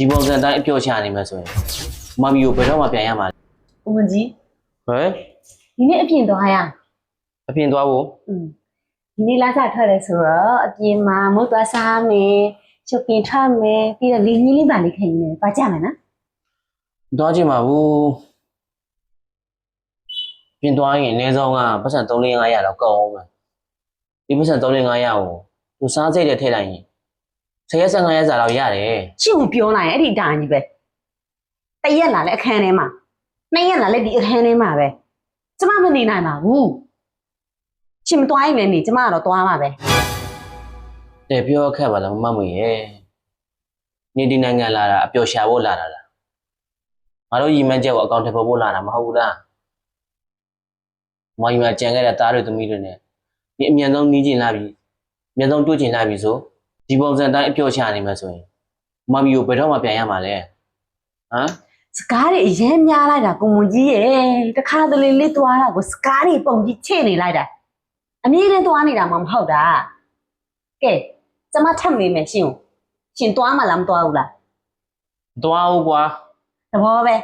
ဒီပုံစံတိုင်းအပြောချနေမှာဆိုရင်မမီကိုဘယ်တော့မှပြန်ရမှာလဲ ကိုမကြီး ဟဲ့ ဒီနေ့အပြင်သွားရ အပြင်သွားဖို့ ဒီနေ့လာစားထွက်တယ်ဆိုတော့အပြင်မှာမုတ်သွားစားမယ်ရှုပ်ပင်ထွက်မယ်ပြီးတော့လေးကြီးလေးပါလေးခင်နေပါကြမယ်နော် သွားကြည့်မှာဘူးပြင်သွားရင်အနည်းဆုံးကပတ်စံ3-500လောက်ကောက်အောင်ပဲဒီပတ်စံ3-500ကိုသူစားစိတ်နဲ့ထည့်လိုက်ရင်10-15ရက်စာလောက်ရတယ် ရှင်းကိုပြောလိုက်ရင်အဲ့ဒီအတိုင်းကြီးပဲတရက်လာလဲအခန်းထဲမှာနှစ်ရက်လာလဲဒီအခန်းထဲမှာပဲကျမမနေနိုင်ပါဘူးရှင်မသွားရင်လည်းနေကျမကတော့သွားမှာပဲ တဲ့ပြောခက်ပါလားမမွေရဲ့နေဒီနိုင်ငံလာတာအပျော်ရှာဖို့လာတာလားငါတို့ရီမန်းချက်ကိုအကောင့်ထည့်ဖို့လာတာမဟုတ်ဘူးလားမွာကြီးမှာကြံခဲ့တဲ့သားတွေသမီးတွေနဲ့ဒီအမြန်ဆုံးနီးကျင်လာပြီအမြန်ဆုံးတွေ့ကျင်လာပြီဆိုဒီပုံစံတိုင်းအပျော်ရှာနေမှာဆိုရင်မမီကိုဘယ်တော့မှပြန်ရမှာလဲဟမ် စကားတွေအရင်များလိုက်တာကိုမကြီးရဲ့တခါတလေလေးသွားတာကိုစကားတွေပုံကြီးချေ့နေလိုက်တာအမြဲတမ်းသွားနေတာမှမဟုတ်တာကဲကျမထပ်မေးမယ်ရှင်ကိုရှင်သွားမှလားမသွားဘူးလား သွားဦးကွာ သဘောပဲ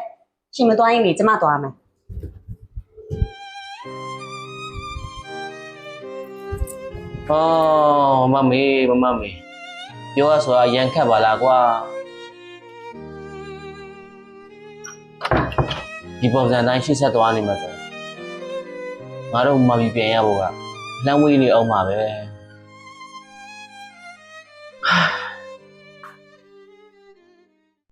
ရှင်မသွားရင်လေကျမသွားမယ် အော်မမေပြောရဆိုတာရန်ခတ်ပါလားကွာဒီပုံစံတိုင်းရှေ့ဆက်သွားနေမှာဆိုငါတို့မမီပြန်ရဖို့ကလမ်းဝေးနေအောင်ပါပဲ